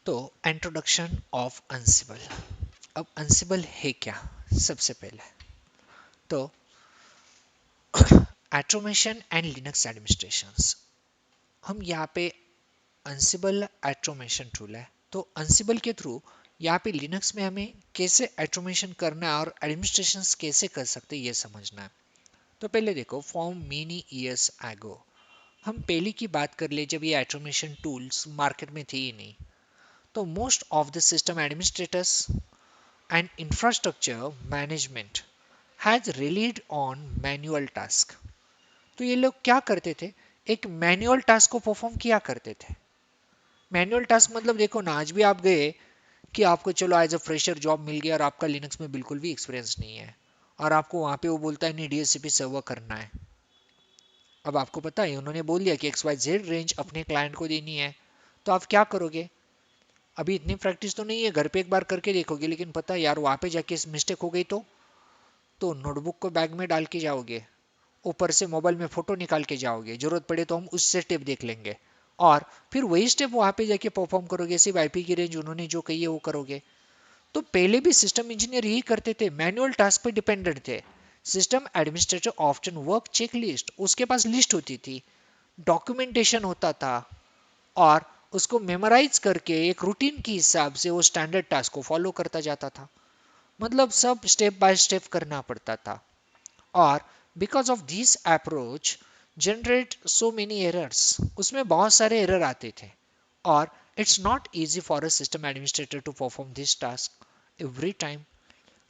तो introduction of अंसिबल। अब अंसिबल है क्या? सबसे पहले तो ऑटोमेशन एंड लिनक्स एडमिनिस्ट्रेशंस। हम यहाँ पे अंसिबल ऑटोमेशन टूल है, तो अंसिबल के थ्रू यहाँ पे लिनक्स में हमें कैसे ऑटोमेशन करना है और एडमिनिस्ट्रेशन कैसे कर सकते हैं ये समझना है। तो पहले देखो, फ्रॉम मेनी ईयर्स एगो, हम पहले की बात कर ले जब ये ऑटोमेशन टूल्स मार्केट में थे ही नहीं, तो most of the system administrators and infrastructure management has relied on manual task. तो ये लोग क्या करते थे, एक मैनुअल टास्क को परफॉर्म किया करते थे। मैनुअल टास्क मतलब देखो ना, आज भी आप गए कि आपको चलो एज अ फ्रेशर जॉब मिल गया और आपका लिनक्स में बिल्कुल भी एक्सपीरियंस नहीं है, और आपको वहां पे वो बोलता है नहीं डीएचसीपी सर्वर करना है। अब आपको पता है उन्होंने बोल दिया कि XYZ रेंज अपने क्लाइंट को देनी है, तो आप क्या करोगे? अभी इतनी प्रैक्टिस तो नहीं है, घर पे एक बार करके देखोगे, लेकिन पता है यार वहां पे जाके मिस्टेक हो गई तो नोटबुक को बैग में डाल के जाओगे, ऊपर से मोबाइल में फोटो निकाल के जाओगे, जरूरत पड़े तो हम उससे स्टेप देख लेंगे, और फिर वही स्टेप वहां पे जाके परफॉर्म करोगे, सिर्फ आईपी की रेंज उन्होंने जो कही है वो करोगे। तो पहले भी सिस्टम इंजीनियर यही करते थे, मैनुअल टास्क पे डिपेंडेंट थे। System administrator often work check list, उसके पास लिस्ट होती थी, डॉक्यूमेंटेशन होता था, और उसको मेमोराइज करके एक रूटीन के हिसाब से वो स्टैंडर्ड टास्क को फॉलो करता जाता था। मतलब सब स्टेप बाय स्टेप करना पड़ता था, और because of this approach generate so many errors, उसमें बहुत सारे एरर आते थे, और it's not easy for a system administrator to perform this task every time.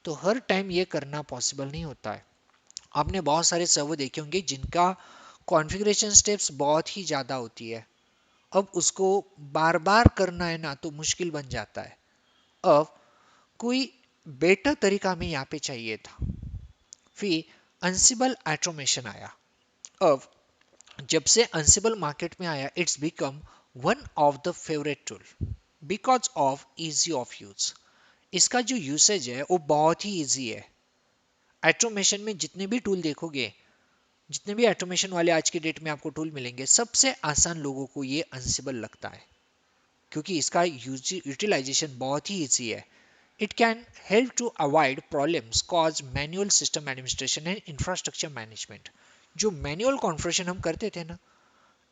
तो हर टाइम ये करना पॉसिबल नहीं होता है। आपने बहुत सारे सर्वर देखे होंगे जिनका कॉन्फ़िगरेशन स्टेप्स बहुत ही ज़्यादा होती है, अब उसको बार बार करना है ना तो मुश्किल बन जाता है। अब कोई बेटर तरीका हमें यहाँ पे चाहिए था, फिर अंसिबल ऑटोमेशन आया। अब जब से अंसिबल मार्केट में आया, it's become one of the favourite tool because of easy of use. इसका जो यूसेज है वो बहुत ही इजी है। ऑटोमेशन में जितने भी टूल देखोगे, जितने भी ऑटोमेशन वाले आज की डेट में आपको टूल मिलेंगे, सबसे आसान लोगों को ये अंसिबल लगता है, क्योंकि इसका यूटिलाइजेशन बहुत ही इजी है। It can help to avoid problems cause manual system administration and infrastructure management. जो मैनुअल कॉन्फ़िगरेशन हम करते थे ना,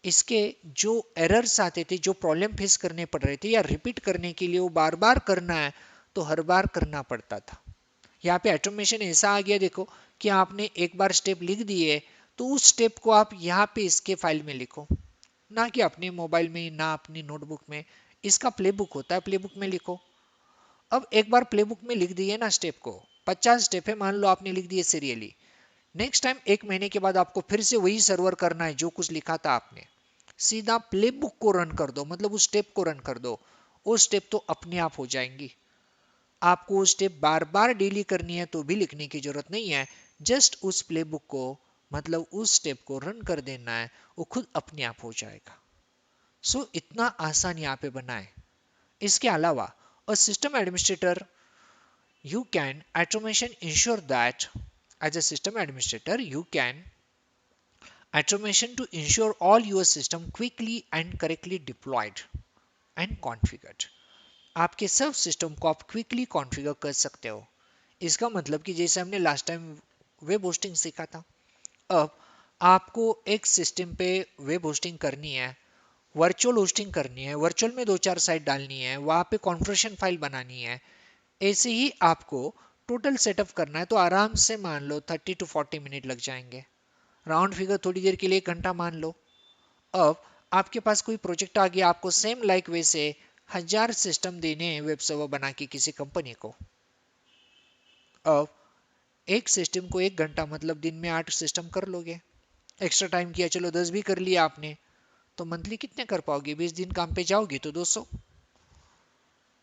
इसके जो एरर्स आते थे, जो प्रॉब्लम फेस करने पड़ रहे थे, या रिपीट करने के लिए वो बार बार करना है तो हर बार करना पड़ता था। यहाँ पे ऑटोमेशन ऐसा आ गया देखो, कि आपने एक बार स्टेप लिख दिए तो उस स्टेप को आप यहाँ पे इसके फाइल में लिखो, ना कि अपने मोबाइल में, ना अपनी नोटबुक में। इसका प्लेबुक होता है, प्लेबुक में लिखो। अब एक बार प्लेबुक में लिख दिए ना स्टेप को, 50 स्टेप है मान लो आपने लिख दिए सीरियली, नेक्स्ट टाइम एक महीने के बाद आपको फिर से वही सर्वर करना है जो कुछ लिखा था आपने, सीधा प्लेबुक को रन कर दो, मतलब उस स्टेप को रन कर दो, वो स्टेप तो अपने आप हो जाएंगी। आपको वो स्टेप बार बार डेली करनी है तो भी लिखने की जरूरत नहीं है, जस्ट उस प्लेबुक को, मतलब उस स्टेप को रन कर देना है, वो खुद अपने आप हो जाएगा। सो इतना आसान यहाँ पे बना है। इसके अलावा a system administrator, you can automation ensure that, as a system administrator you can automation to ensure all your system quickly and correctly deployed and configured। आपके सब सिस्टम को आप क्विकली कॉन्फ़िगर कर सकते हो। इसका मतलब कि जैसे हमने लास्ट टाइम वेब होस्टिंग सीखा था, अब आपको एक सिस्टम पे वेब होस्टिंग करनी है, वर्चुअल होस्टिंग करनी है, वर्चुअल में दो चार साइट डालनी है, वहाँ पे कॉन्फ़िगरेशन फाइल बनानी है, ऐसे ही आपको टोटल सेटअप करना है, तो आराम से मान लो 30 to 40 मिनट लग जाएंगे, राउंड फिगर थोड़ी देर के लिए 1 घंटा मान लो। अब आपके पास कोई प्रोजेक्ट आ गया, आपको सेम लाइक वैसे 1000 सिस्टम देने हैं वेब सर्वर बना के किसी कंपनी को। अब एक सिस्टम को 1 घंटा मतलब दिन में 8 सिस्टम कर लोगे, एक्स्ट्रा टाइम किया चलो 10 भी कर लिया आपने, तो मंथली कितने कर पाओगे? 20 दिन काम पे जाओगे तो 200,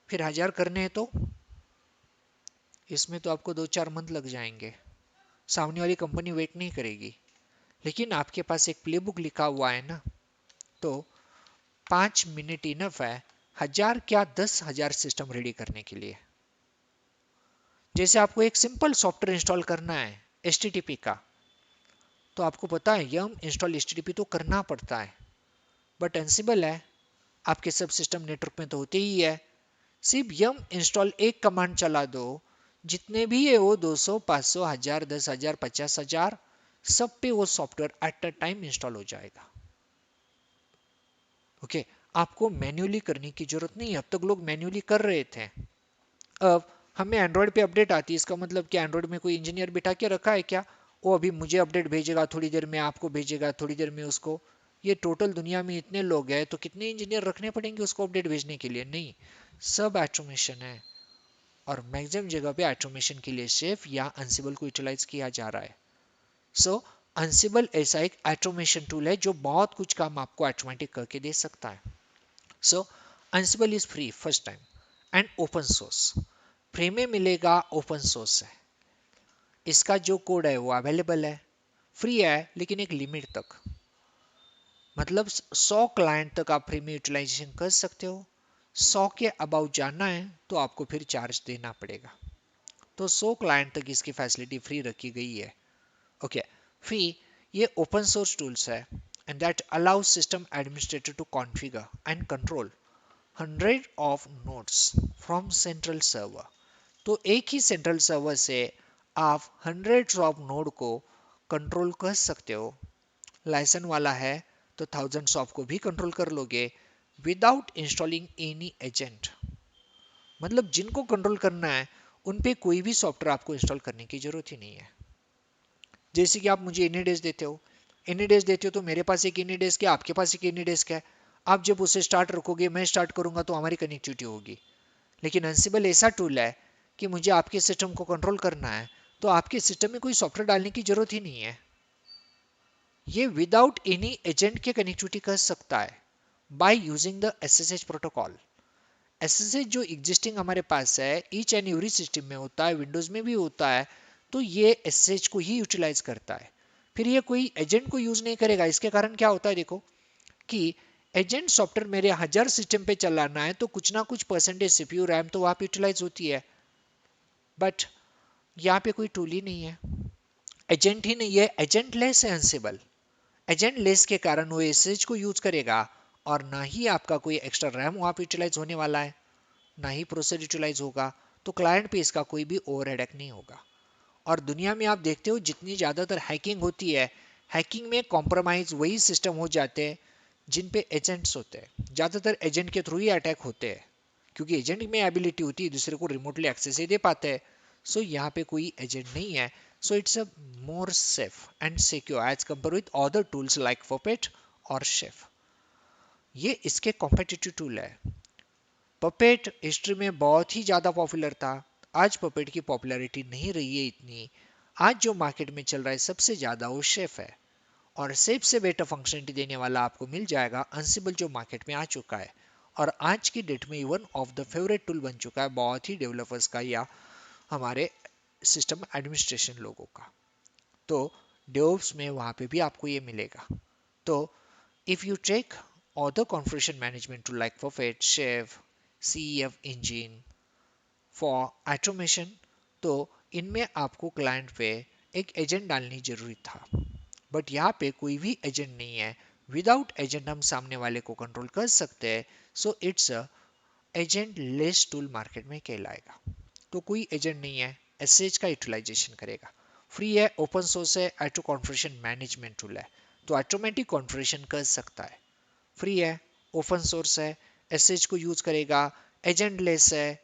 फिर 1000 करने हैं तो इसमें तो आपको 2-4 मंथ लग जाएंगे। सामने वाली कंपनी वेट नहीं करेगी, लेकिन आपके पास एक प्लेबुक लिखा हुआ है ना, तो 5 मिनट इनफ है 1000 क्या 10,000 सिस्टम रेडी करने के लिए। जैसे आपको एक सिंपल सॉफ्टवेयर इंस्टॉल करना है HTTP का, तो आपको पता है यम इंस्टॉल HTTP तो करना पड़ता है, बट एंसिबल है, आपके सब सिस्टम नेटवर्क में तो होते ही है, सिर्फ यम इंस्टॉल एक कमांड चला दो, जितने भी है वो 200, 500, 1000, 10,000, 50,000 सब पे वो software at a time install हो जाएगा। ओके, आपको मैन्युअली करने की जरूरत नहीं है। अब तक लोग मैन्युअली कर रहे थे। अब हमें एंड्रॉयड पे अपडेट आती है, इसका मतलब क्या एंड्रॉयड में कोई इंजीनियर बिठा के रखा है क्या? वो अभी मुझे अपडेट भेजेगा, थोड़ी देर में आपको भेजेगा, थोड़ी देर में उसको। ये टोटल दुनिया में इतने लोग हैं तो कितने इंजीनियर रखने पड़ेंगे उसको अपडेट भेजने के लिए? नहीं, सब ऑटोमेशन है। और मैक्सिमम जगह पे ऑटोमेशन के लिए शेफ या अंसिबल को यूटिलाइज किया जा रहा है। सो अंसिबल ऐसा एक ऑटोमेशन टूल है जो बहुत कुछ काम आपको ऑटोमेटिक करके दे सकता है। So Ansible is free first time and open source. Free में मिलेगा, ओपन सोर्स है। इसका जो कोड है वो अवेलेबल है। फ्री है लेकिन एक लिमिट तक, मतलब 100 क्लाइंट तक आप फ्री में यूटिलाइजेशन कर सकते हो। 100 के अबाउ जाना है तो आपको फिर चार्ज देना पड़ेगा। तो 100 क्लाइंट तक इसकी फैसिलिटी फ्री रखी गई है। ओके, फ्री ये ओपन सोर्स टूल्स है and that allows system administrator to configure and control 100 of nodes from central server. तो एक ही सेंट्रल सर्वर से आप 100 ऑफ नोड को कंट्रोल कर सकते हो। लाइसेंस वाला है तो थाउजेंड्स ऑफ को भी कंट्रोल कर लोगे विदाउट इंस्टॉलिंग एनी एजेंट। मतलब जिनको कंट्रोल करना है उन पे कोई भी सॉफ्टवेयर आपको इंस्टॉल करने की जरूरत ही नहीं है। जैसे कि आप मुझे एनीडेस्क देते हो, एनीडेस्क देते हो तो मेरे पास एक एनीडेस्क है, आपके पास एक एनीडेस्क है। आप जब उसे स्टार्ट रखोगे, मैं स्टार्ट करूंगा तो हमारी कनेक्टिविटी होगी। लेकिन अंसिबल ऐसा टूल है कि मुझे आपके सिस्टम को कंट्रोल करना है तो आपके सिस्टम में कोई सॉफ्टवेयर डालने की जरूरत ही नहीं है। ये विदाउट एनी एजेंट के कनेक्टिविटी कर सकता है by using the SSH protocol. SSH जो एग्जिस्टिंग हमारे पास है, ईच एंड एवरी सिस्टम में होता है, विंडोज में भी होता है, तो ये एसएसएच को ही यूटिलाइज करता है। फिर ये कोई एजेंट को यूज नहीं करेगा। इसके कारण क्या होता है देखो कि एजेंट सॉफ्टवेयर मेरे 1000 सिस्टम पे चलाना है तो कुछ ना कुछ परसेंटेज सीपीयू रैम तो वहां पे यूटिलाइज होती है। बट यहाँ पे कोई टूल ही नहीं है, एजेंट ही नहीं है, एजेंट लेस है अंसिबल। एजेंट लेस के कारण वो एसएसएच को यूज करेगा और ना ही आपका कोई एक्स्ट्रा रैम वहां पे यूटिलाइज होने वाला है, ना ही प्रोसेसर यूटिलाइज होगा। तो क्लाइंट पे इसका कोई भी ओवरहेड नहीं होगा। और दुनिया में आप देखते हो जितनी ज़्यादातर हैकिंग होती है, हैकिंग में कॉम्प्रोमाइज वही सिस्टम हो जाते हैं जिन पे एजेंट्स होते हैं। ज़्यादातर एजेंट के थ्रू ही अटैक होते हैं, क्योंकि एजेंट में एबिलिटी होती है दूसरे को रिमोटली एक्सेस ही दे पाते हैं। सो यहाँ पे कोई एजेंट नहीं है। So it's a more safe and secure as compare with other tools like puppet और शेफ। ये इसके कॉम्पिटिटिव टूल है। पपेट हिस्ट्री में बहुत ही ज़्यादा पॉपुलर था। आज पपेट की पॉपुलैरिटी नहीं रही है इतनी। आज जो मार्केट में चल रहा है सबसे ज़्यादा वो शेफ है। और शेफ से बेटर फंक्शनलिटी देने वाला आपको मिल जाएगा अंसिबल, जो मार्केट में आ चुका है और आज की डेट में one of the favourite tool बन चुका है बहुत ही डेवलपर्स का या हमारे सिस्टम एडमिनिस्ट्रेशन लोगों का। तो डेवॉप्स में वहाँ पे भी आपको ये मिलेगा। तो if you check other configuration management tool like Puppet, Chef, CEF engine for automation, तो इनमें आपको क्लाइंट पे एक एजेंट डालनी जरूरी था। बट यहाँ पे कोई भी एजेंट नहीं है। विदाउट एजेंट हम सामने वाले को कंट्रोल कर सकते हैं। सो it's a agent less tool market में कहलाएगा। तो कोई एजेंट नहीं है, एसएच का यूटिलाइजेशन करेगा। फ्री है, ओपन सोर्स है, ऑटो कॉन्फ़िगरेशन मैनेजमेंट टूल है तो ऑटोमेटिक कॉन्फ़िगरेशन कर सकता है। फ्री है, ओपन सोर्स है, एसएच को यूज करेगा, एजेंट लेस है।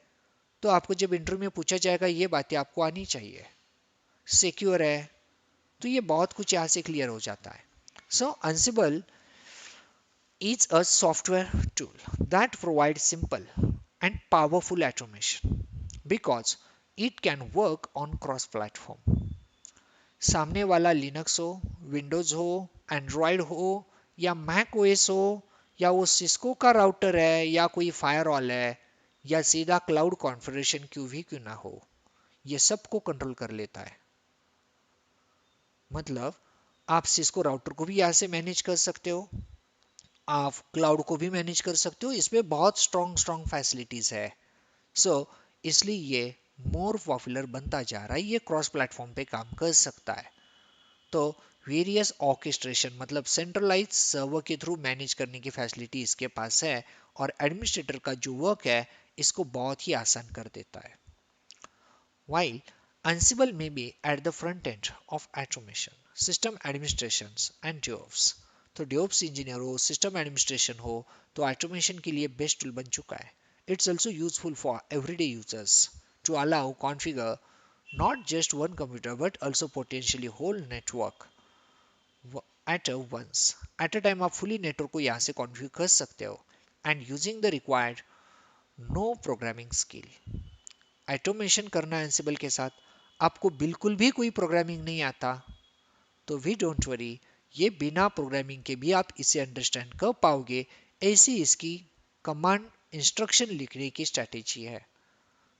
तो आपको जब इंटरव्यू में पूछा जाएगा ये बातें आपको आनी चाहिए। सिक्योर है, तो ये बहुत कुछ यहाँ से क्लियर हो जाता है। So अंसिबल is a software tool that provides simple and powerful automation because it can work on cross platform। सामने वाला लिनक्स हो, विंडोज हो, एंड्रॉयड हो या मैक ओएस हो, या वो सिस्को का राउटर है या कोई फायरवॉल है या सीधा क्लाउड कॉन्फ़िगरेशन क्यों भी क्यों ना हो, ये सबको कंट्रोल कर लेता है। मतलब आप सिस्को राउटर को भी यहाँ से मैनेज कर सकते हो, आप क्लाउड को भी मैनेज कर सकते हो। इसमें बहुत स्ट्रॉन्ग स्ट्रॉन्ग फैसिलिटीज है। सो इसलिए ये मोर पॉपुलर बनता जा रहा है, ये क्रॉस प्लेटफॉर्म पे काम कर सकता है। तो वेरियस ऑर्केस्ट्रेशन मतलब सेंट्रलाइज सर्वर के थ्रू मैनेज करने की फैसिलिटी इसके पास है और एडमिनिस्ट्रेटर का जो वर्क है इसको बहुत ही आसान कर देता है। While Ansible may be at the front end of automation, system administrations and DevOps, तो DevOps इंजीनियर हो, सिस्टम एडमिनिस्ट्रेशन हो, तो ऑटोमेशन के लिए बेस्ट टूल बन चुका है। It's also useful for everyday users to allow configure not just one computer but also potentially whole network at a once. At a time आप fully network को यहाँ से कॉन्फ़िगर कर सकते हो and using the required no programming skill. Automation करना Ansible के साथ आपको बिल्कुल भी कोई प्रोग्रामिंग नहीं आता तो वी डोंट वरी, ये बिना प्रोग्रामिंग के भी आप इसे अंडरस्टैंड कर पाओगे, ऐसी इसकी कमांड इंस्ट्रक्शन लिखने की स्ट्रैटेजी है।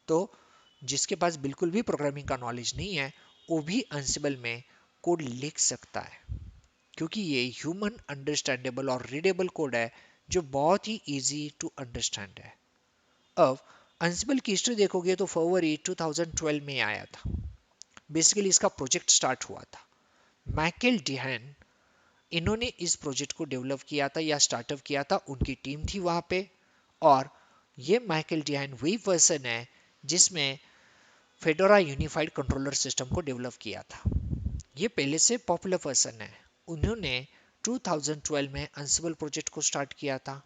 तो जिसके पास बिल्कुल भी प्रोग्रामिंग का नॉलेज नहीं है वो भी एंसिबल में कोड लिख सकता है, क्योंकि ये ह्यूमन अंडरस्टैंडेबल और रीडेबल कोड है जो बहुत ही इजी टू अंडरस्टैंड है। अब एंसिबल की हिस्ट्री देखोगे तो फरवरी 2012 में आया था। बेसिकली इसका प्रोजेक्ट स्टार्ट हुआ था। माइकल डिहान, इन्होंने इस प्रोजेक्ट को डेवलप किया था या स्टार्टअप किया था, उनकी टीम थी वहां पे। और ये माइकल डिहान वही पर्सन है जिसमें फेडोरा यूनिफाइड कंट्रोलर सिस्टम को डेवलप किया था। ये पहले से पॉपुलर पर्सन है। उन्होंने 2012 में एंसिबल प्रोजेक्ट को स्टार्ट किया था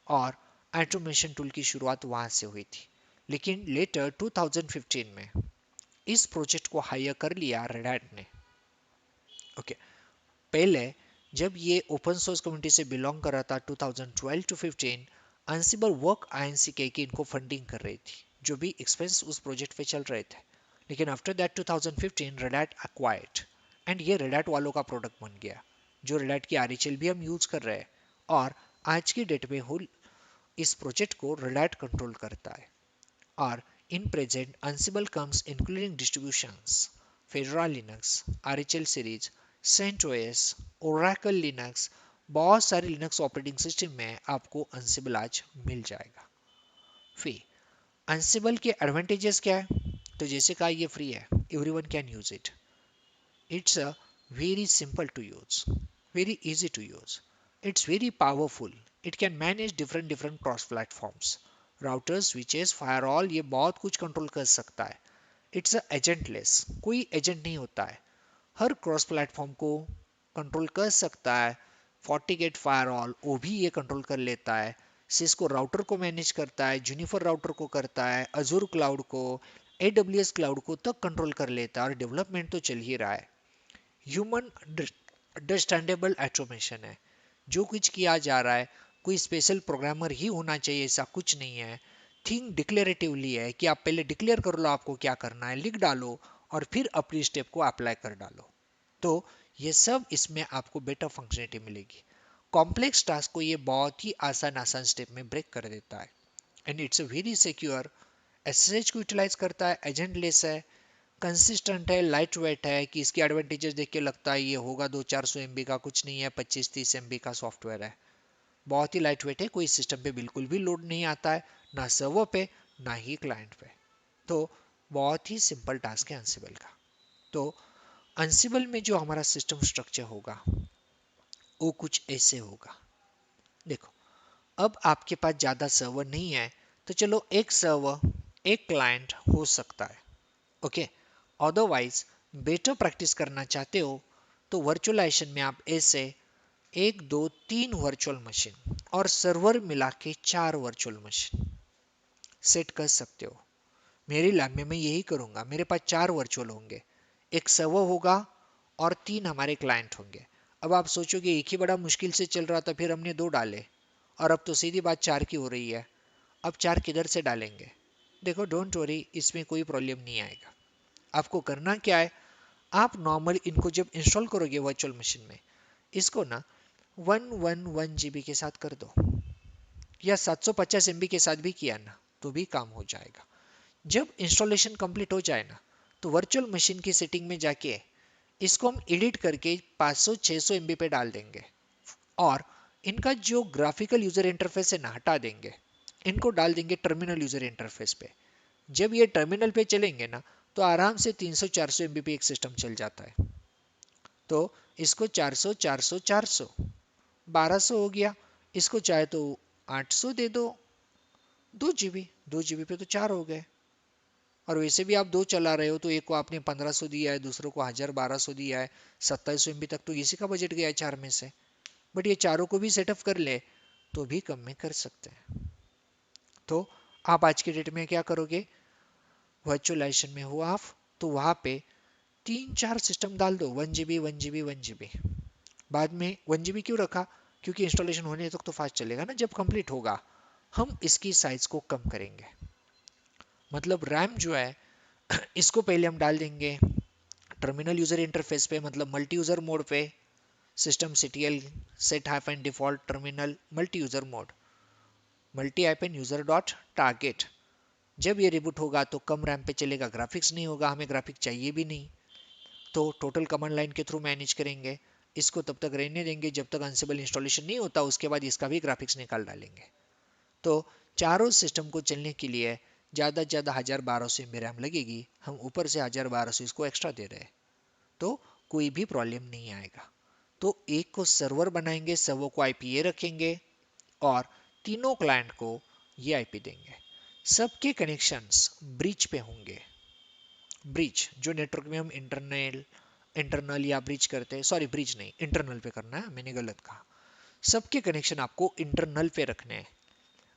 और ऑटोमेशन टूल की शुरुआत वहां से हुई थी। लेकिन लेटर 2015 में इस प्रोजेक्ट को हायर कर लिया रेड हैट ने। ओके, पहले जब ये ओपन सोर्स कम्युनिटी से बिलोंग कर रहा था 2012 टू 15, एंसिबल वर्क आईएनसी के इनको फंडिंग कर रही थी, जो भी एक्सपेंस उस प्रोजेक्ट पे चल रहे थे। लेकिन after that 2015 red hat acquired and ये रेड हैट वालों का प्रोडक्ट बन गया, जो रेड हैट की आरएचएल भी हम यूज कर रहे हैं। और आज की डेट में हुल इस प्रोजेक्ट को रेड हैट कंट्रोल करता है। और in present Ansible comes including distributions Fedora Linux, RHL series, CentOS, Oracle Linux, बहुत सारे लिनक्स ऑपरेटिंग सिस्टम में आपको Ansible आज मिल जाएगा। फिर Ansible के एडवांटेजेस क्या है? तो जैसे कहा ये फ्री है, everyone can use it. It's a very simple to use, very easy to use, it's very powerful, it can manage different cross platforms, routers, switches, firewall, ये बहुत कुछ कंट्रोल कर सकता है। इट्स अ एजेंटलेस, कोई एजेंट नहीं होता है, हर क्रॉस प्लेटफॉर्म को कंट्रोल कर सकता है। FortiGate फायरवॉल वो भी ये कंट्रोल कर लेता है। सिस्को राउटर को मैनेज करता है, जूनिफर राउटर को करता है, अजूर क्लाउड को, AWS क्लाउड को तक कंट्रोल कर लेता है। और डेवलपमेंट तो चल ही रहा है। ह्यूमन अंडरस्टैंडेबल ऑटोमेशन है, जो कुछ किया जा रहा है कोई स्पेशल प्रोग्रामर ही होना चाहिए ऐसा कुछ नहीं है। थिंक डिक्लेरेटिवली है कि आप पहले डिक्लेयर कर लो आपको क्या करना है, लिख डालो और फिर अपनी स्टेप को अप्लाई कर डालो। तो ये सब इसमें आपको बेटर फंक्शनलिटी मिलेगी। कॉम्प्लेक्स टास्क को ये बहुत ही आसान आसान स्टेप में ब्रेक कर देता है and it's a very secure. SSH को यूटिलाइज करता है, एजेंट लेस है, कंसिस्टेंट है, लाइट वेट है कि इसकी एडवांटेजेस देख के लगता है ये होगा 200-400 MB का, कुछ नहीं है, 25-30 MB का सॉफ्टवेयर है। बहुत ही लाइट वेट है, कोई सिस्टम पे बिल्कुल भी लोड नहीं आता है, ना सर्वर पे ना ही क्लाइंट पे। तो बहुत ही सिंपल टास्क है अंसिबल का। तो अंसिबल में जो हमारा सिस्टम स्ट्रक्चर होगा वो कुछ ऐसे होगा। देखो, अब आपके पास ज़्यादा सर्वर नहीं है तो चलो एक सर्वर एक क्लाइंट हो सकता है। ओके, अदरवाइज बेटर प्रैक्टिस करना चाहते हो तो वर्चुअलाइजेशन में आप ऐसे 1 2 3 वर्चुअल मशीन और सर्वर मिला के 4 वर्चुअल मशीन सेट कर सकते हो। मेरी लैब में मैं यही करूंगा, मेरे पास 4 वर्चुअल होंगे, एक सर्वर होगा और 3 हमारे क्लाइंट होंगे। अब आप सोचोगे एक ही बड़ा मुश्किल से चल रहा था फिर हमने 2 डाले और अब तो सीधी बात 4 की हो रही है, अब 4 किधर से डालेंगे? देखो, डोंट वरी, इसमें कोई प्रॉब्लम नहीं आएगा। आपको करना क्या है, आप नॉर्मल इनको जब इंस्टॉल करोगे वर्चुअल मशीन में, इसको ना 111 GB के साथ कर दो या 750 MB के साथ भी किया ना तो भी काम हो जाएगा। जब इंस्टॉलेशन कंप्लीट हो जाए ना तो वर्चुअल मशीन की सेटिंग में जाके इसको हम एडिट करके 500-600 MB पे डाल देंगे और इनका जो ग्राफिकल यूजर इंटरफेस है ना हटा देंगे, इनको डाल देंगे टर्मिनल यूजर इंटरफेस पे। जब ये टर्मिनल पे चलेंगे ना तो आराम से 300-400 MB पे एक सिस्टम चल जाता है। तो इसको 400-400-400 1200 हो गया, इसको चाहे तो 800 दे दो, 2 GB 2 GB पे तो 4 हो गए। और वैसे भी आप दो चला रहे हो तो एक को आपने 1500 दिया है, दूसरों को 1000-1200 दिया है, 2700 MB तक तो इसी का बजट गया है चार में से। बट ये चारों को भी सेटअप कर ले तो भी कम में कर सकते हैं। तो आप आज के डेट में क्या करोगे, वर्चुअलाइजेशन में हो आप, तो वहां पे 3-4 सिस्टम डाल दो, 1 GB 1 GB 1 GB। बाद में 1 GB क्यों रखा, क्योंकि इंस्टॉलेशन होने तक तो फास्ट चलेगा ना, जब कंप्लीट होगा हम इसकी साइज को कम करेंगे। मतलब रैम जो है इसको पहले हम डाल देंगे टर्मिनल यूजर इंटरफेस पे, मतलब मल्टी यूजर मोड पे, system CTL set hyphen default terminal multi user mode, multi hyphen user dot target. जब ये रिबूट होगा तो कम रैम पे चलेगा, ग्राफिक्स नहीं होगा, हमें ग्राफिक्स चाहिए भी नहीं, तो टोटल कमांड लाइन के थ्रू मैनेज करेंगे। इसको तब तक रहने देंगे जब तक अनसेबल इंस्टॉलेशन नहीं होता, उसके बाद इसका भी ग्राफिक्स निकाल डालेंगे। तो चारों सिस्टम को चलने के लिए ज़्यादा से ज़्यादा 1200 MB रैम लगेगी, हम ऊपर से 1200 इसको एक्स्ट्रा दे रहे हैं, तो कोई भी प्रॉब्लम नहीं आएगा। तो एक को सर्वर बनाएंगे, सर्वर को IP रखेंगे और तीनों क्लाइंट को ये IP देंगे। सबके कनेक्शंस ब्रिज पे होंगे। ब्रिज जो नेटवर्क में हम इंटरनल या ब्रिज करते हैं, सॉरी ब्रिज नहीं इंटरनल पे करना है, मैंने गलत कहा। सबके कनेक्शन आपको इंटरनल पे रखने हैं।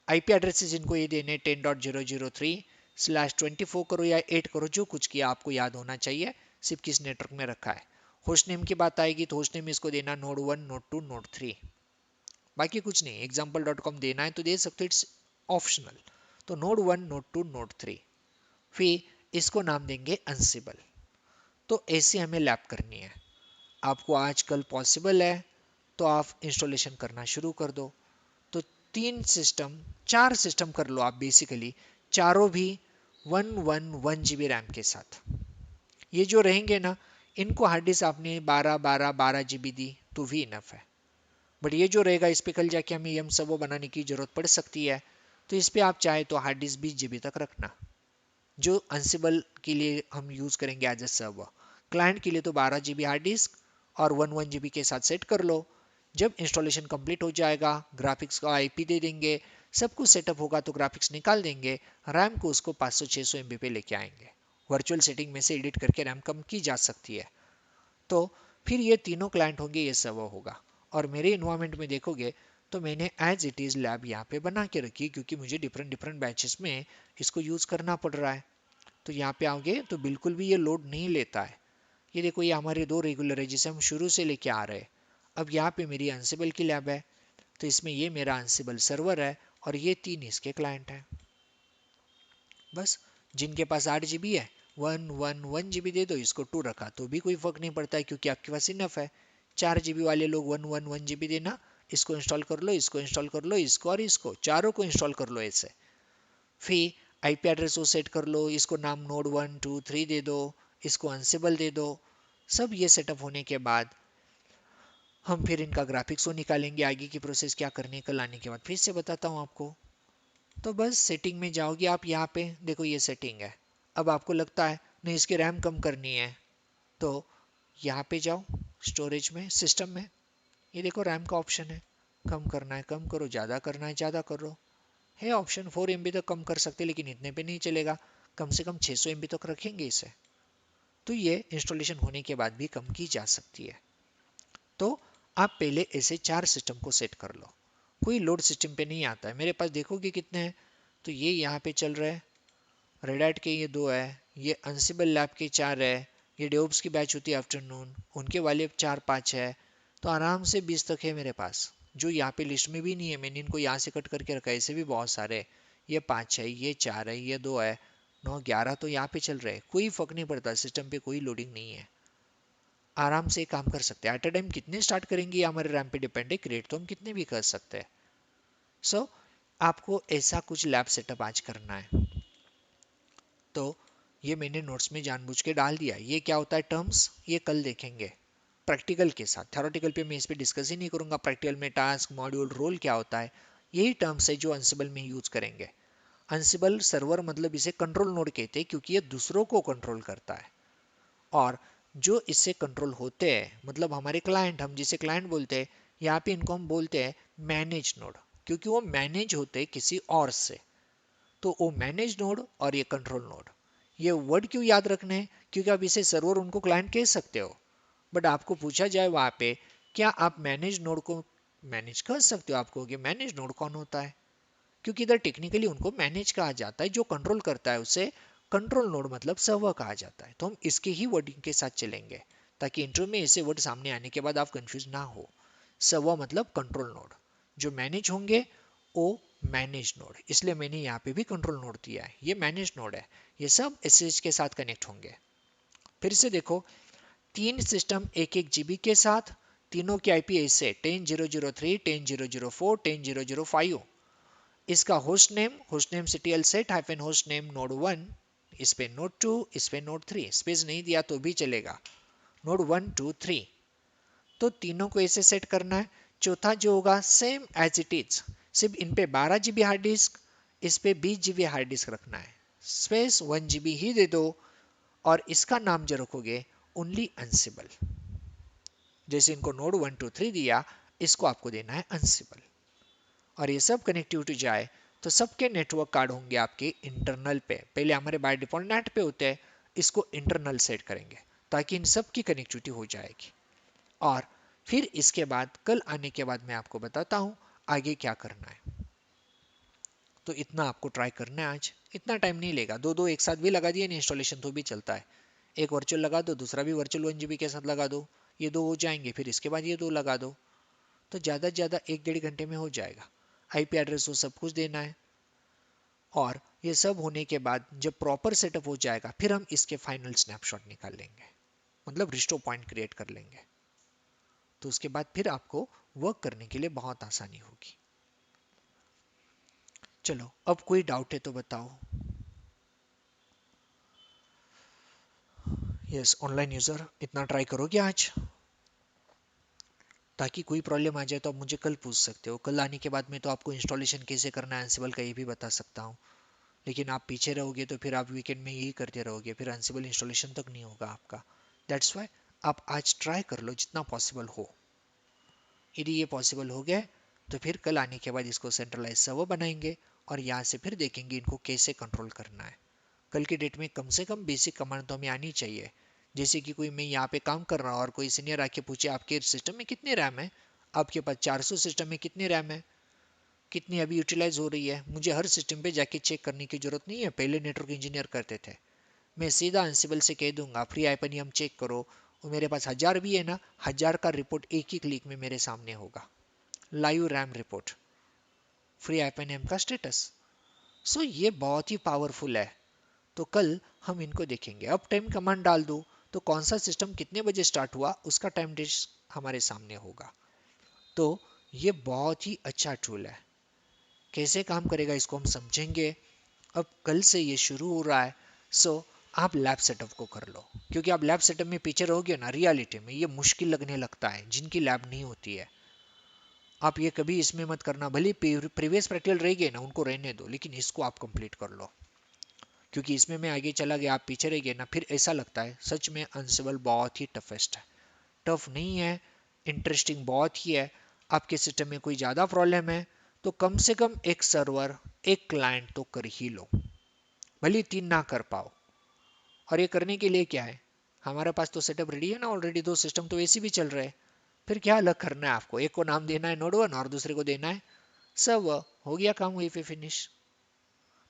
IP एड्रेसेस इनको ये देने 10.003/24 करो या 8 करो, जो कुछ किया आपको याद होना चाहिए, सिर्फ किस नेटवर्क में रखा है। होस्ट नेम की बात आएगी तो होस्ट नेम इसको देना node1 node2 node3, बाकी कुछ नहीं। example.com देना है तो दे सकते हो, इट्स ऑप्शनल। तो node1 node2 node3, फिर इसको नाम देंगे ansible। तो ऐसे हमें लैब करनी है। आपको आजकल पॉसिबल है तो आप इंस्टॉलेशन करना शुरू कर दो। तो 4 सिस्टम कर लो आप बेसिकली, चारों भी 1 रैम के साथ। ये जो रहेंगे ना, इनको हार्ड डिस्क आपने 12 GB दी तो भी इनफ है। बट ये जो रहेगा इस पे कल जाके हमें यम सर्वर बनाने की जरूरत पड़ सकती है, तो इस पे आप चाहे तो हार्ड डिस्क 20 GB तक रखना, जो अनसिबल के लिए हम यूज करेंगे एज ए सर्वर। क्लाइंट के लिए तो 12 GB हार्ड डिस्क और 1 GB के साथ सेट कर लो। जब इंस्टॉलेशन कंप्लीट हो जाएगा, ग्राफिक्स का IP दे देंगे, सब कुछ सेटअप होगा तो ग्राफिक्स निकाल देंगे, रैम को उसको 500-600 MB पे लेके आएंगे। वर्चुअल सेटिंग में से एडिट करके रैम कम की जा सकती है। तो फिर ये तीनों क्लाइंट होंगे, ये सर्वर होगा। और मेरे इन्वायरमेंट में देखोगे तो मैंने एज इट इज़ लैब यहाँ पे बना के रखी, क्योंकि मुझे डिफरेंट डिफरेंट बैचेस में इसको यूज़ करना पड़ रहा है। तो यहाँ पे आओगे तो बिल्कुल भी ये लोड नहीं लेता है। ये देखो, ये हमारे 2 रेगुलर है जिसे हम शुरू से लेके आ रहे हैं। अब यहाँ पे मेरी अंसिबल की लैब है, तो इसमें ये मेरा अंसिबल सर्वर है और ये 3 इसके क्लाइंट हैं। बस जिनके पास 8 GB है 1 GB दे दो, इसको 2 रखा तो भी कोई फर्क नहीं पड़ता है, क्योंकि आपके पास इनफ है। 4 GB वाले लोग 1 GB देना, इसको इंस्टॉल कर लो, इसको इंस्टॉल कर लो, इसको और इसको चारों को इंस्टॉल कर लो ऐसे। फिर IP एड्रेस को सेट कर लो, इसको नाम node1 2 3 दे दो, इसको अंसिबल दे दो। सब ये सेटअप होने के बाद हम फिर इनका ग्राफिक्स को निकालेंगे। आगे की प्रोसेस क्या करने कल आने के बाद फिर से बताता हूँ आपको। तो बस सेटिंग में जाओगे आप, यहाँ पे देखो ये सेटिंग है। अब आपको लगता है नहीं इसकी रैम कम करनी है, तो यहाँ पे जाओ स्टोरेज में, सिस्टम में, ये देखो रैम का ऑप्शन है। कम करना है कम करो, ज़्यादा करना है ज़्यादा करो, है ऑप्शन। 4 MB तक कम कर सकते, लेकिन इतने पे नहीं चलेगा, कम से कम 600 MB तक रखेंगे इसे। तो ये इंस्टॉलेशन होने के बाद भी कम की जा सकती है। तो आप पहले ऐसे 4 सिस्टम को सेट कर लो। कोई लोड सिस्टम पे नहीं आता है। मेरे पास देखोगे कितने हैं, तो ये यहाँ पे चल रहे हैं, रेड हैट के ये 2 है, ये अंसिबल लैब के 4 है, ये डेवॉप्स की बैच होती है आफ्टरनून, उनके वाले 4-5 है। तो आराम से 20 तक है मेरे पास, जो यहाँ पे लिस्ट में भी नहीं है, मैंने इनको यहाँ से कट करके रखा है। ऐसे भी बहुत सारे, ये 5 है, ये 4 है, ये 2 है, 9-11 तो यहाँ पे चल रहे हैं। कोई फर्क नहीं पड़ता, सिस्टम पे कोई लोडिंग नहीं है, आराम से काम कर सकते हैं। एट अ टाइम कितने स्टार्ट करेंगे ये हमारे रैम पे डिपेंड है, क्रिएट तो हम कितने भी कर सकते हैं। सो आपको ऐसा कुछ लैब सेटअप आज करना है। तो ये मैंने नोट्स में जानबूझ के डाल दिया। ये क्या होता है टर्म्स, ये कल देखेंगे प्रैक्टिकल के साथ। थ्योरेटिकल पे मैं इस पे डिस्कस ही नहीं करूंगा। प्रैक्टिकल में टास्क मॉड्यूल रोल क्या होता है, यही टर्म्स है जो अंसिबल में यूज करेंगे। अंसिबल सर्वर मतलब इसे कंट्रोल नोड कहते हैं, क्योंकि ये दूसरों को कंट्रोल करता है। और जो इससे कंट्रोल होते हैं मतलब हमारे क्लाइंट, हम जिसे क्लाइंट बोलते हैं, यहाँ पे इनको हम बोलते हैं मैनेज नोड, क्योंकि वो मैनेज होते हैं किसी और से। तो वो मैनेज नोड और ये कंट्रोल नोड। ये वर्ड क्यों याद रखने हैं? क्योंकि आप इसे सर्वर उनको क्लाइंट कह सकते हो, बट आपको पूछा जाए वहां पे क्या आप मैनेज नोड को मैनेज कर सकते हो, आपको कि मैनेज नोड कौन होता है, क्योंकि इधर टेक्निकली उनको मैनेज कहा जाता है, जो कंट्रोल करता है उसे कंट्रोल नोड मतलब सर्वर कहा जाता है। तो हम इसके ही वर्डिंग के साथ चलेंगे ताकि इंटरव्यू में ऐसे वर्ड सामने आने के बाद आप कंफ्यूज ना हो। सर्वर मतलब कंट्रोल नोड, जो मैनेज होंगे वो मैनेज नोड, इसलिए मैंने यहाँ पे भी कंट्रोल नोड दिया है, ये मैनेज नोड है। ये सब एसएसएच के साथ कनेक्ट होंगे। फिर से देखो, तीन सिस्टम 1 1 GB के साथ, तीनों की आईपी ऐसे 10.0.0.3, 10.0.0.4, 10.0.0.5। इसका host name ctl set hyphen host name node 1, इस पे नोड 2, इस पे नोड 3, स्पेस नहीं दिया तो भी चलेगा, नोड 1 2 3। तो तीनों को ऐसे सेट करना है। चौथा जो होगा सेम एज इट इज, सिर्फ इन पे 12 GB हार्ड डिस्क, इस पे 20 GB हार्ड डिस्क रखना है, स्पेस 1 GB ही दे दो, और इसका नाम जो रखोगे ओनली अनसिबल। जैसे इनको नोड 1 2 3 दिया, इसको आपको देना है अनसिबल। और ये सब कनेक्टिविटी जाए तो सबके नेटवर्क कार्ड होंगे आपके इंटरनल पे, पहले हमारे बाय डिफॉल्ट नेट पे होते हैं, इसको इंटरनल सेट करेंगे ताकि इन सब की कनेक्टिविटी हो जाएगी। और फिर इसके बाद कल आने के बाद मैं आपको बताता हूँ आगे क्या करना है। तो इतना आपको ट्राई करना है आज, इतना टाइम नहीं लेगा, दो दो एक साथ भी लगा दिए ना इंस्टॉलेशन तो भी चलता है। एक वर्चुअल लगा दो, दूसरा भी वर्चुअल 1 GB के साथ लगा दो, ये दो हो जाएंगे, फिर इसके बाद ये दो लगा दो, तो ज़्यादा से ज़्यादा 1 1.5 घंटे में हो जाएगा। आईपी एड्रेस वो सब कुछ देना है, और ये सब होने के बाद जब प्रॉपर सेटअप हो जाएगा फिर हम इसके फाइनल स्नैपशॉट निकाल लेंगे, मतलब रिस्टोर पॉइंट क्रिएट कर लेंगे। तो उसके बाद फिर आपको वर्क करने के लिए बहुत आसानी होगी। चलो अब कोई डाउट है तो बताओ। यस, ऑनलाइन यूजर इतना ट्राई करोगे आज, ताकि कोई प्रॉब्लम आ जाए तो आप मुझे कल पूछ सकते हो। कल आने के बाद मैं तो आपको इंस्टॉलेशन कैसे करना है एंसिबल का ये भी बता सकता हूँ, लेकिन आप पीछे रहोगे तो फिर आप वीकेंड में यही करते रहोगे, फिर एंसिबल इंस्टॉलेशन तक नहीं होगा आपका। दैट्स वाई आप आज ट्राई कर लो जितना पॉसिबल हो। यदि ये पॉसिबल हो गया तो फिर कल आने के बाद इसको सेंट्रलाइज सर्वर बनाएंगे और यहाँ से फिर देखेंगे इनको कैसे कंट्रोल करना है। कल की डेट में कम से कम बेसिक कमांड तो हमें आनी चाहिए। जैसे कि कोई मैं यहाँ पे काम कर रहा हूँ और कोई सीनियर आके पूछे आपके सिस्टम में कितनी रैम है, आपके पास 400 सिस्टम में कितनी रैम है, कितनी अभी यूटिलाइज हो रही है, मुझे हर सिस्टम पे जाके चेक करने की जरूरत नहीं है। पहले नेटवर्क इंजीनियर करते थे, मैं सीधा अंसिबल से कह दूंगा फ्री आईपीनियम चेक करो, और मेरे पास 1000 भी है ना, 1000 का रिपोर्ट एक ही क्लिक में मेरे सामने होगा, लाइव रैम रिपोर्ट, फ्री आईपीनियम का स्टेटस। सो ये बहुत ही पावरफुल है। तो कल हम इनको देखेंगे। अब टाइम कमांड डाल दो तो कौन सा सिस्टम कितने बजे स्टार्ट हुआ उसका टाइम डिश हमारे सामने होगा। तो ये बहुत ही अच्छा टूल है, कैसे काम करेगा इसको हम समझेंगे। अब कल से ये शुरू हो रहा है। सो आप लैब सेटअप को कर लो, क्योंकि आप लैब सेटअप में पीछे रहोगे ना, रियलिटी में ये मुश्किल लगने लगता है जिनकी लैब नहीं होती है। आप ये कभी इसमें मत करना, भले प्रीवियस प्रैक्टिकल रह गए ना उनको रहने दो, लेकिन इसको आप कंप्लीट कर लो, क्योंकि इसमें मैं आगे चला गया आप पीछे रह गए ना, फिर ऐसा लगता है सच में अनसिबल बहुत ही टफेस्ट है। टफ नहीं है, इंटरेस्टिंग बहुत ही है। आपके सिस्टम में कोई ज़्यादा प्रॉब्लम है तो कम से कम एक सर्वर एक क्लाइंट तो कर ही लो, भले 3 ना कर पाओ। और ये करने के लिए क्या है, हमारे पास तो सेटअप रेडी है ना ऑलरेडी, 2 सिस्टम तो वैसे भी चल रहे हैं। फिर क्या अलग करना है आपको, एक को नाम देना है नोड 1 और दूसरे को देना है सर्वर, हो गया काम वहीं पे फिनिश।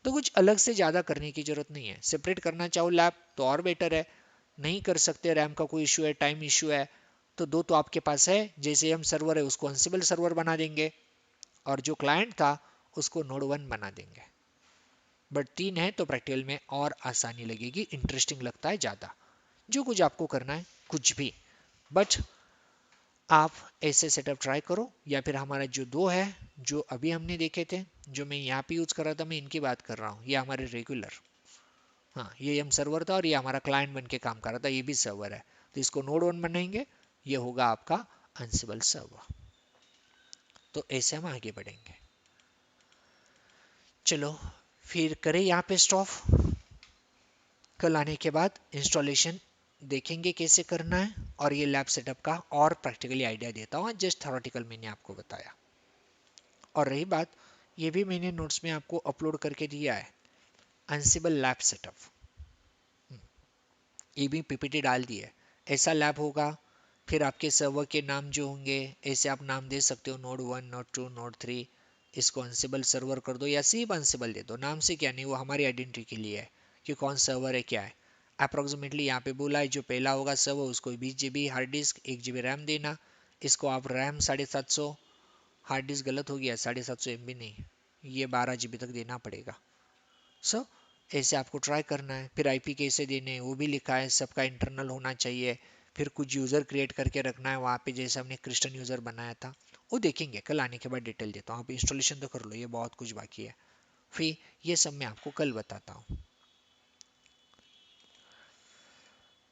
तो कुछ अलग से ज़्यादा करने की जरूरत नहीं है। सेपरेट करना चाहो लैब तो और बेटर है, नहीं कर सकते, रैम का कोई इशू है, टाइम इशू है, तो दो तो आपके पास है। जैसे हम सर्वर है उसको अंसिबल सर्वर बना देंगे, और जो क्लाइंट था उसको नोड 1 बना देंगे। बट 3 है तो प्रैक्टिकल में और आसानी लगेगी, इंटरेस्टिंग लगता है ज़्यादा। जो कुछ आपको करना है कुछ भी, बट आप ऐसे सेटअप ट्राई करो, या फिर हमारा जो 2 है जो अभी हमने देखे थे, जो मैं यहाँ पे यूज कर रहा था, मैं इनकी बात कर रहा हूँ, ये हमारे रेगुलर, हाँ ये हम सर्वर था और ये हमारा क्लाइंट बन के काम कर रहा था, ये भी सर्वर है। तो इसको नोड 1 बनाएंगे, ये होगा आपका अंसिबल सर्वर। तो ऐसे हम आगे बढ़ेंगे। चलो फिर करें यहाँ पे स्टॉप। कल आने के बाद इंस्टॉलेशन देखेंगे कैसे करना है, और ये लैब सेटअप का और प्रैक्टिकली आइडिया देता हूँ, जस्ट थ्योरेटिकल मैंने आपको बताया। और रही बात, ये भी मैंने नोट्स में आपको अपलोड करके दिया है, Ansible लैब सेटअप, ये भी पीपीटी डाल दी है। ऐसा लैब होगा, फिर आपके सर्वर के नाम जो होंगे, ऐसे आप नाम दे सकते हो, नोड 1, नोड 2, नोड 3। इसको अनसिबल सर्वर कर दो या सिर्फ अनसिबल दे दो, नाम से क्या नहीं, वो हमारी आइडेंटिटी के लिए है कि कौन सर्वर है क्या है। अप्रोक्सीमेटली यहाँ पे बोला है जो पहला होगा सर्वर उसको 20 GB hard disk, 1 GB RAM देना। इसको आप रैम 750, हार्ड डिस्क गलत हो गया, 750 MB नहीं, ये 12 GB तक देना पड़ेगा। सो ऐसे आपको ट्राई करना है। फिर आईपी कैसे देने हैं वो भी लिखा है, सबका इंटरनल होना चाहिए। फिर कुछ यूज़र क्रिएट करके रखना है वहाँ पे, जैसे हमने क्रिस्टन यूज़र बनाया था। वो देखेंगे कल आने के बाद, डिटेल देता हूँ, आप इंस्टॉलेशन तो कर लो, ये बहुत कुछ बाकी है। फिर ये सब मैं आपको कल बताता हूँ।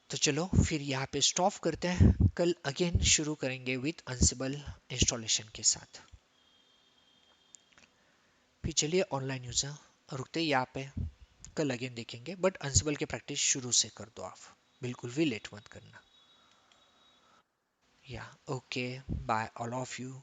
तो चलो फिर यहाँ पे स्टॉप करते हैं, कल अगेन शुरू करेंगे विथ अनसिबल इंस्टॉलेशन के साथ। फिर चलिए ऑनलाइन यूज़र रुकते हैं यहाँ पे, कल अगेन देखेंगे, बट अनसिबल की प्रैक्टिस शुरू से कर दो आप, बिल्कुल भी लेट मत करना। या okay, bye all of you.